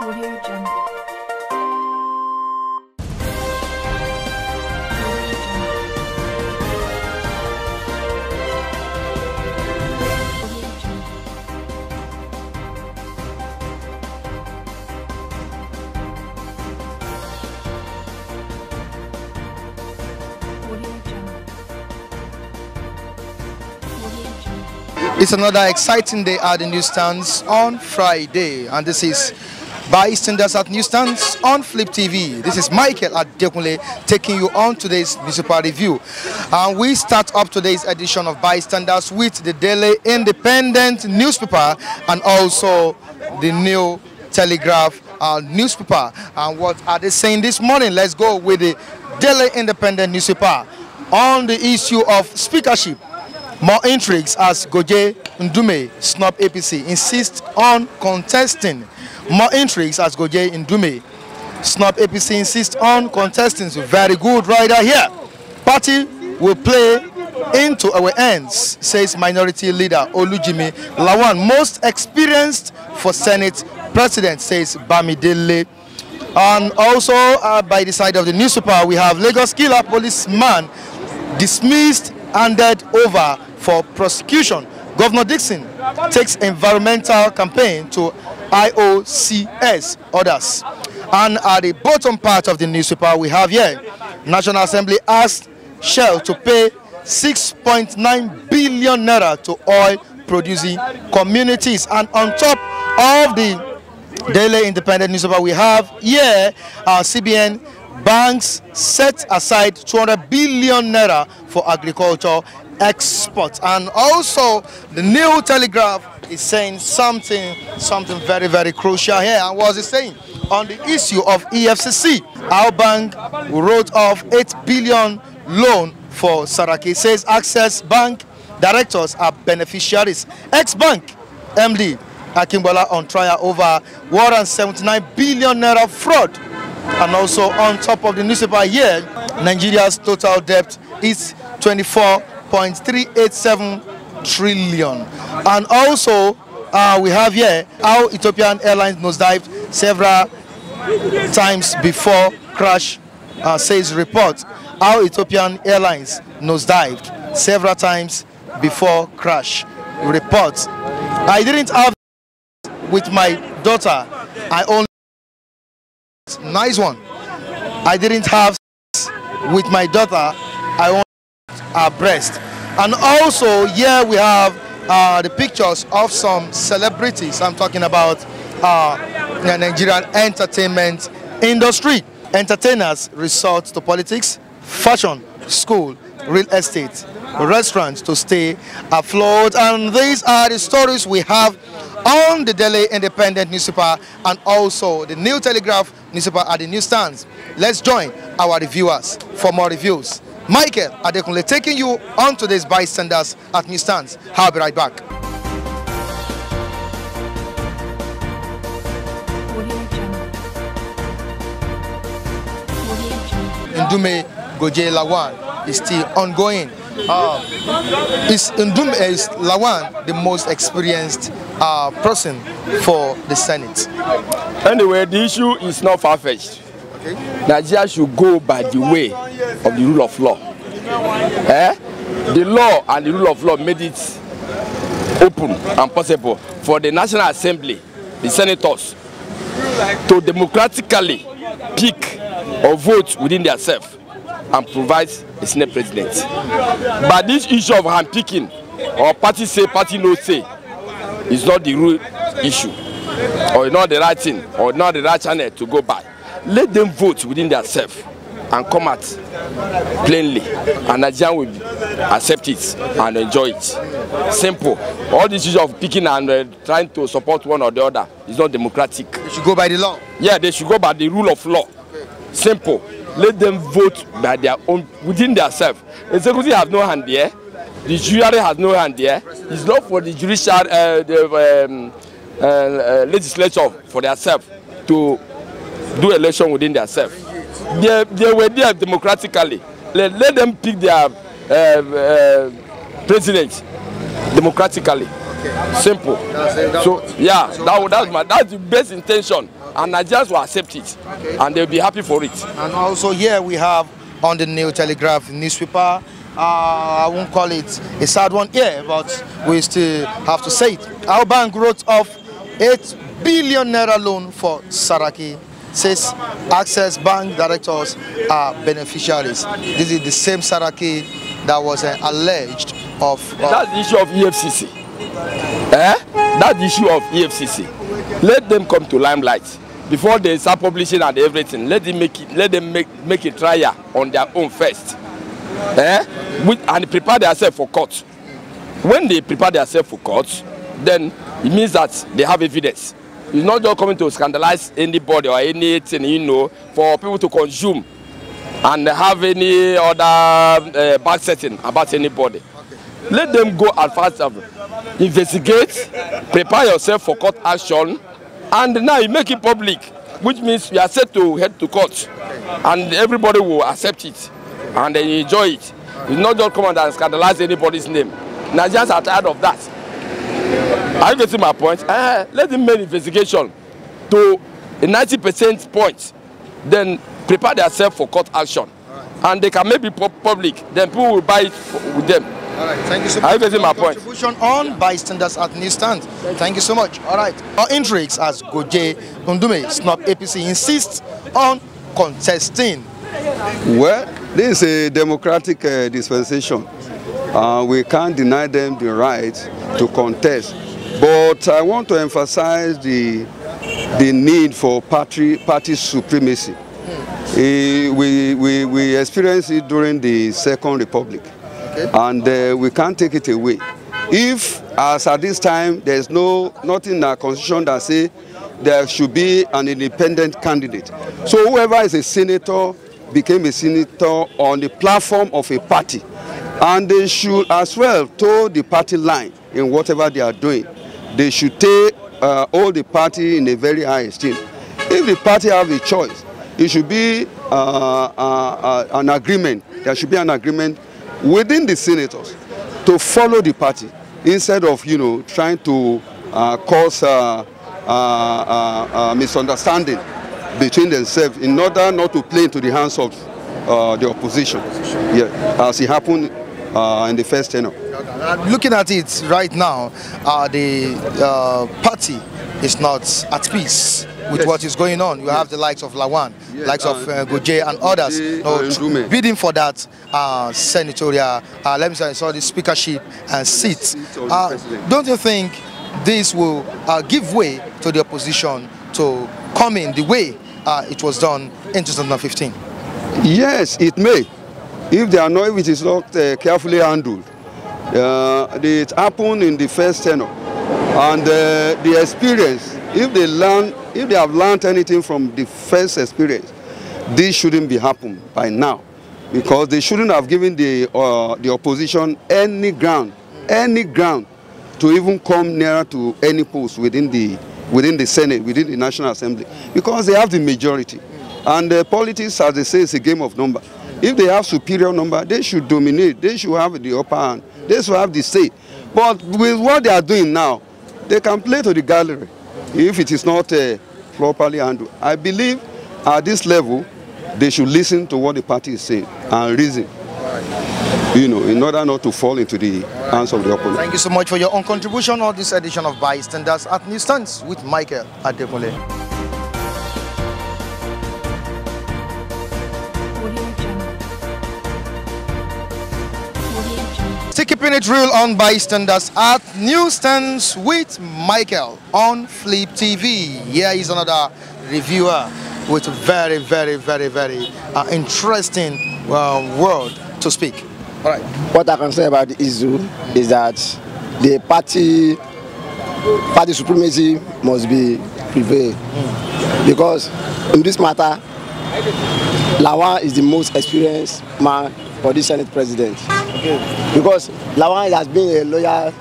It's another exciting day at the newsstands on Friday, and this is Bystanders at Newsstands on Flip TV. This is Michael Adekunle taking you on today's newspaper review. And we start up today's edition of Bystanders with the Daily Independent newspaper and also the New Telegraph newspaper. And what are they saying this morning? Let's go with the Daily Independent newspaper on the issue of speakership. More intrigues as Goje, Ndume, Snub APC insist on contesting. More intrigues as Goje, Ndume, Snub APC insist on contesting. So very good rider here. Party will play into our hands, says Minority Leader Olujimi Lawan. Most experienced for Senate President, says Bamidele. And also by the side of the newspaper, we have Lagos killer policeman dismissed, handed over for prosecution. Governor Dixon takes environmental campaign to IOCS orders. And at the bottom part of the newspaper we have here, National Assembly asked Shell to pay 6.9 billion naira to oil producing communities. And on top of the Daily Independent newspaper we have here, CBN banks set aside 200 billion naira for agriculture export. And also the New Telegraph is saying something very, very crucial here. And what is it saying? On the issue of EFCC, our bank wrote off 8 billion loan for Saraki. Says Access Bank directors are beneficiaries. Ex-Bank MD Akimbola on trial over 179 billion naira fraud. And also on top of the newspaper here, Nigeria's total debt is 24.387 trillion. And also we have here how Ethiopian Airlines nosedived several times before crash, says report. How Ethiopian Airlines nosedived several times before crash. Report. I didn't have with my daughter. I only nice one. I didn't have with my daughter. I only her breast. And also here we have the pictures of some celebrities. I'm talking about the Nigerian entertainment industry. Entertainers resort to politics, fashion, school, real estate, restaurants to stay afloat. And these are the stories we have on the Daily Independent newspaper and also the New Telegraph newspaper at the newsstands. Let's join our reviewers for more reviews. Michael Adekunle taking you on today's Bystanders at newsstands. I'll be right back. Ndume Goje Lawan is still ongoing. Is Lawan the most experienced person for the Senate? Anyway, the issue is not far-fetched. Okay. Nigeria should go by the way of the rule of law. The law and the rule of law made it open and possible for the National Assembly, the senators, to democratically pick or vote within themselves and provide a Senate president. But this issue of handpicking or party say, party no say is not the real issue, or not the right thing, or not the right channel to go by. Let them vote within themselves and come out plainly, and Nigerian will accept it and enjoy it. Simple. All this issue of picking and trying to support one or the other is not democratic. They should go by the law. Yeah, they should go by the rule of law. Simple. Let them vote by their own, within themselves. Executive has no hand there. The judiciary has no hand there. It's not for the judicial, legislature for themselves to do election within themselves. They were there democratically. Let them pick their president democratically. Okay. Simple. So yeah, that's the best intention and Nigerians will accept it, and they'll be happy for it. And also here we have on the New Telegraph newspaper, I won't call it a sad one here, but we still have to say it. Our bank wrote off 8 billion naira loan for Saraki. Says Access Bank directors are beneficiaries. This is the same Saraki that was alleged of... That's the issue of EFCC. That's the issue of EFCC. Let them come to limelight. Before they start publishing and everything, let them make a trial on their own first. And prepare themselves for court. When they prepare themselves for court, then it means that they have evidence. It's not just coming to scandalize anybody or anything, you know, for people to consume and have any other backsetting about anybody. Let them go as fast as investigate, prepare yourself for court action, and now you make it public, which means you are set to head to court, and everybody will accept it and they enjoy it. It's not just come and scandalize anybody's name. Nigerians are tired of that. Are you getting my point? Let them make investigation to a 90% point, then prepare themselves for court action. And they can make it public, then people will buy it with them. All right, thank you so much. Are you getting my point? Contribution on bystanders at newsstand. Thank you so much. All right. Our intrigues as Goje, Ndume, Snub APC insists on contesting. Well, this is a democratic dispensation. We can't deny them the right to contest. But I want to emphasize the need for party supremacy. We experienced it during the Second Republic, and we can't take it away. If, as at this time, there's nothing in our constitution that says there should be an independent candidate. So whoever is a senator became a senator on the platform of a party. And they should as well toe the party line in whatever they are doing. They should take all the party in a very high esteem. If the party have a choice, it should be an agreement. There should be an agreement within the senators to follow the party instead of, you know, trying to cause misunderstanding between themselves in order not to play into the hands of the opposition. Yeah, as it happened in the first tenure. Looking at it right now, the party is not at peace with what is going on. You have the likes of Lawan, likes of Goje and others bidding for that senatorial, let me say, the speakership and seats. Don't you think this will give way to the opposition to come in the way it was done in 2015? Yes, it may. If it is not carefully handled. It happened in the first tenure, and the experience, if they have learned anything from the first experience, this shouldn't be happening by now, because they shouldn't have given the opposition any ground to even come nearer to any post within the Senate, within the National Assembly, because they have the majority. And politics, as they say, is a game of number. If they have superior number, they should dominate. They should have the upper hand. They should have the say. But with what they are doing now, they can play to the gallery if it is not properly handled. I believe at this level, they should listen to what the party is saying and reason, you know, in order not to fall into the hands of the opponent. Thank you so much for your own contribution on this edition of Bystanders at Newsstands with Michael Adekunle. Still keeping it real on Bystanders at Newsstands with Michael on Flip TV. Here is another reviewer with a very, very, very, very interesting word to speak. All right. What I can say about the issue is that the party supremacy must be prevailed. Because in this matter, Lawan is the most experienced man for this Senate president. Because Lawan has been a loyal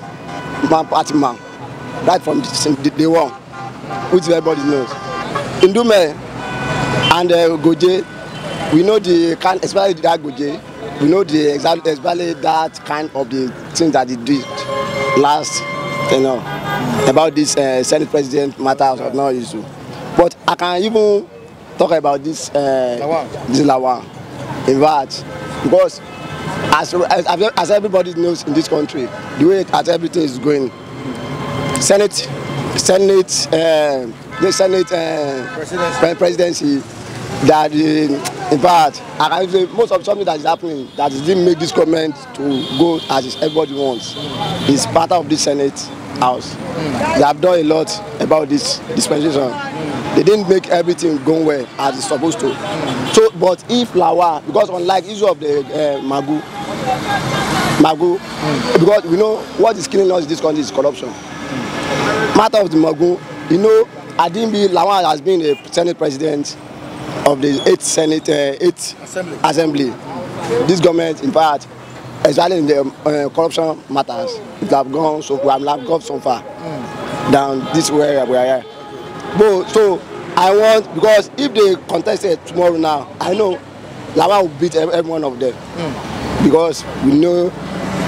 party man right from day one, which everybody knows. Ndume and Goje, we know the kind, especially that Goje, we know the exactly that kind of the things that he did last, you know, about this Senate president matter of no issue. But I can even talk about this Lawan. In fact, because as everybody knows in this country, the way as everything is going, presidency, that in fact, I can say most of something that is happening that didn't make this government to go as everybody wants is part of the Senate House. They have done a lot about this dispensation. They didn't make everything go well as it's supposed to. So, but if Lawa, because unlike issue of the Magu, because we know what is killing us in this country is corruption. Matter of the Magu, you know, Adimbi Lawa has been a Senate president of the 8th Assembly. This government, in fact, especially in the corruption matters, it have gone so far, have gone so far down this way we are here. But so I want, because if they contested tomorrow now, I know Lawa will beat every one of them. Because we know,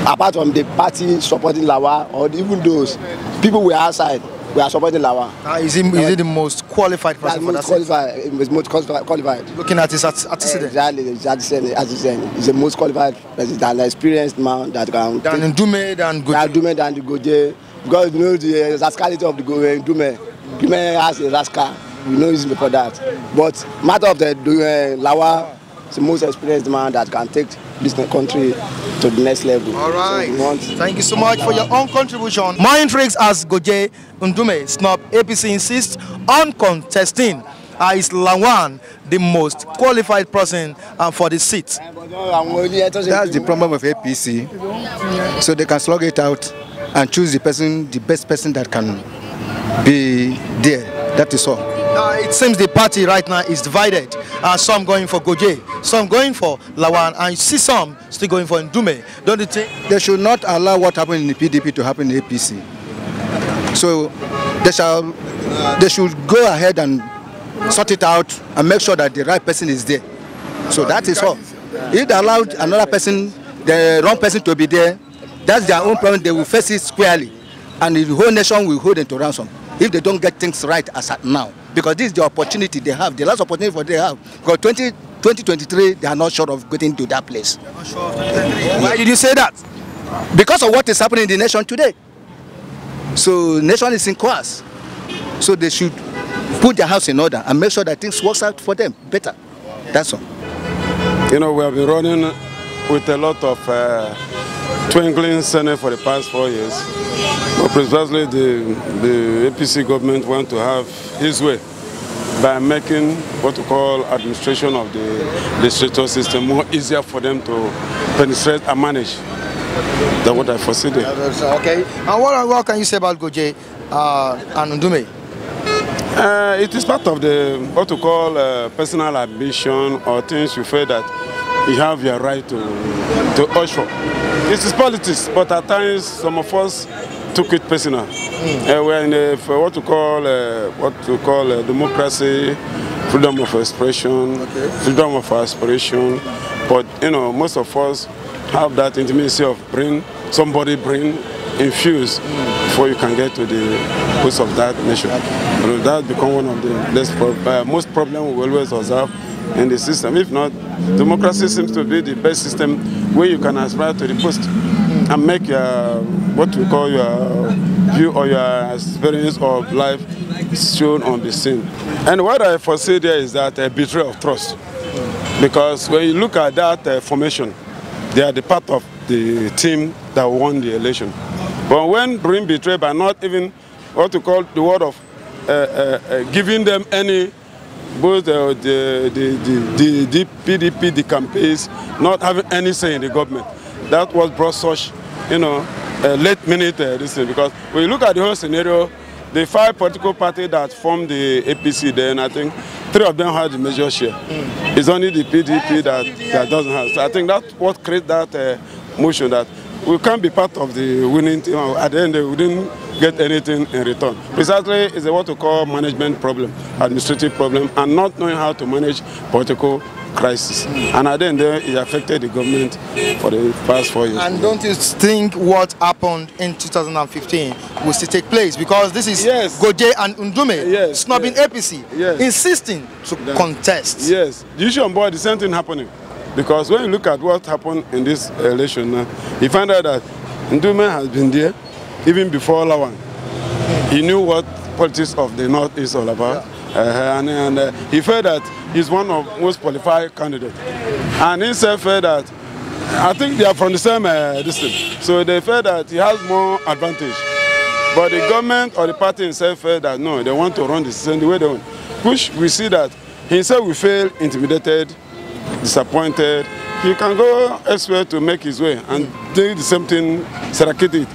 apart from the party supporting Lawa, or even those people were outside, we are supporting Lawa. Is he the most qualified person for that? Most qualified. Looking at his antecedent. Exactly, he's the most qualified president, an experienced man that can. Than Ndume, than Goje. Ndume, than the Goje. Because you know the rascality of the Ndume. Ndume has a rascal. We know him before that. But matter of the Lawa is the most experienced man that can take this country to the next level. All right. So thank you so much for your own contribution. More intrigues as Goje, Ndume, Snub, APC insists on contesting. Is Lawan the most qualified person for the seat? That's the problem of APC. So they can slug it out and choose the best person that can be there. That is all. It seems the party right now is divided. Some going for Goje, some going for Lawan, and you see some still going for Ndume. Don't you think? They should not allow what happened in the PDP to happen in the APC. So they should go ahead and sort it out and make sure that the right person is there. So that is all. If they allow another person, the wrong person to be there, that's their own problem. They will face it squarely, and the whole nation will hold them to ransom if they don't get things right as at now. Because this is the opportunity they have, the last opportunity for they have. Because 2023, they are not sure of getting to that place. Why did you say that? Because of what is happening in the nation today. So the nation is in chaos. So they should put their house in order and make sure that things works out for them better. That's all. You know, we have been running with a lot of twinkling Senate for the past 4 years. But precisely the APC government want to have his way by making what we call administration of the legislature system more easier for them to penetrate and manage. That's what I foresee there. Okay. And what can you say about Goje and Ndume? It is part of the what we call personal ambition or things you feel that you have your right to urge for. It is politics, but at times some of us took it personal. We're in what we call democracy, freedom of expression, freedom of aspiration. But you know, most of us have that intimacy of somebody infused before you can get to the post of that nation. And that become one of the most problems we always observe in the system. If not, democracy seems to be the best system where you can aspire to the post and make your what we call your view or your experience of life shown on the scene. And what I foresee there is that a betrayal of trust, because when you look at that formation, they are the part of the team that won the election. But when being betrayed by not even what we call the word of giving them any, both the PDP, the campaigns, not having any say in the government, that was brought such, you know, late minute this thing. Because when you look at the whole scenario, the 5 political parties that formed the APC then, I think 3 of them had the major share. It's only the PDP that doesn't have. So I think that's what creates that motion that we can't be part of the winning team. At the end, we didn't get anything in return. Precisely, it's what we call management problem, administrative problem, and not knowing how to manage political crisis. And at the end, it affected the government for the past 4 years. And don't you think what happened in 2015 will still take place? Because this is Goje and Ndume snubbing APC, insisting to contest. Yes, the issue on board, the same thing happening. Because when you look at what happened in this election now, you find out that Ndume has been there even before Lawan. He knew what politics of the North is all about. And he felt that he's one of the most qualified candidates. And he said that, I think they are from the same district. So they felt that he has more advantage. But the government or the party himself felt that no, they want to run the system the way they want. Which we see that he himself will fail, intimidated, disappointed. He can go elsewhere to make his way and do the same thing, Sarakit it.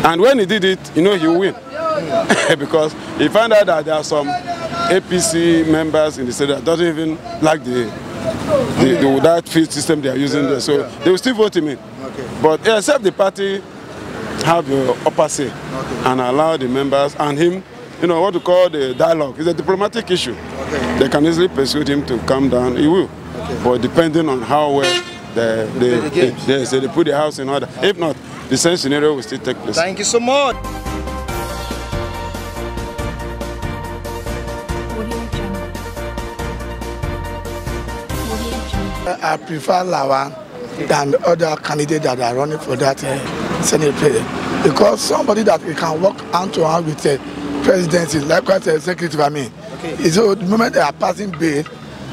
And when he did it, he will win. Because he found out that there are some APC members in the state that doesn't even like that field system they are using there. So they will still vote him in. But except the party have the upper say and allow the members and him, what to call the dialogue. It's a diplomatic issue. They can easily persuade him to calm down. He will. But depending on how well they put the house in order. If not, the same scenario will still take place. Thank you so much. I prefer Lawan than other candidates that are running for that Senate president, because somebody that can work hand to hand with the presidency, likewise the executive, so the moment they are passing bill,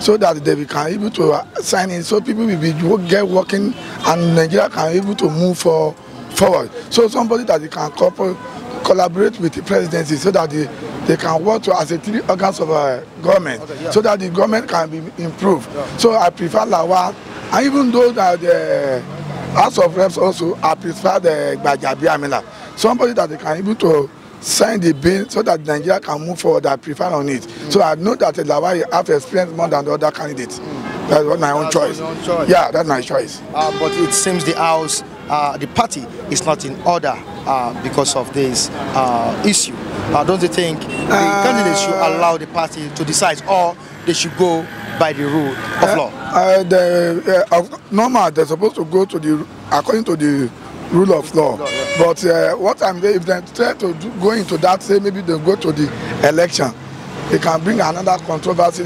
so that they can able to sign in, so people will be get working and Nigeria can able to move forward. So somebody that they can collaborate with the presidency, so that they can work as a three organs of government, so that the government can be improved. So I prefer Lawan, and even though that the House of Reps also, I prefer the Goje, somebody that they can able to sign the bill so that Nigeria can move forward. I prefer on it. So I know that Lawan have experience more than the other candidates. That's what my own choice. Yeah, that's my choice. But it seems the House, the party is not in order because of this issue. Don't you think the candidates should allow the party to decide, or they should go by the rule of law? Normal, they're supposed to go to according to the rule of law. But what I'm there, if they try to go into that, say maybe they go to the election, they can bring another controversy.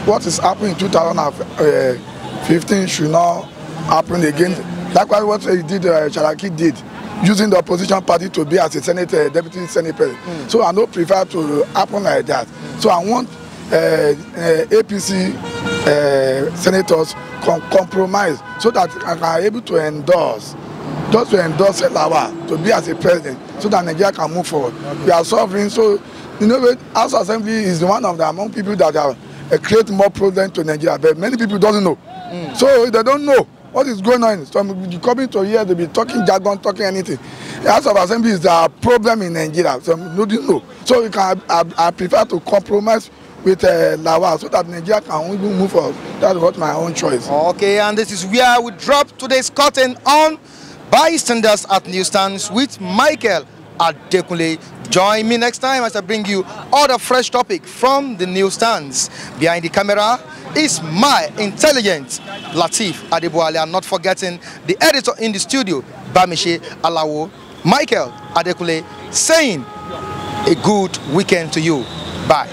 What is happening in 2015 should not happen again. Likewise, what he did, Sharaki did, using the opposition party to be as a senator, deputy senate president. So I don't prefer to happen like that. So I want APC senators compromise so that I can be able to endorse, just to endorse Lawan to be as a president, so that Nigeria can move forward. We are suffering. So House Assembly is one of the among people that are create more problems to Nigeria, but many people doesn't know. So they don't know what is going on. So coming to here, they be talking jargon, talking anything. The House of Assembly is a problem in Nigeria, so nobody know. So I prefer to compromise with Lawan so that Nigeria can even move forward. That's what my own choice. Okay, and this is where we drop today's curtain on Bystanders at Newsstands with Michael Adekunle. Join me next time as I bring you other fresh topic from the newsstands. Behind the camera is my intelligent Latif Adeboale, and not forgetting the editor in the studio, Bamishe Alawo. Michael Adekunle saying a good weekend to you. Bye.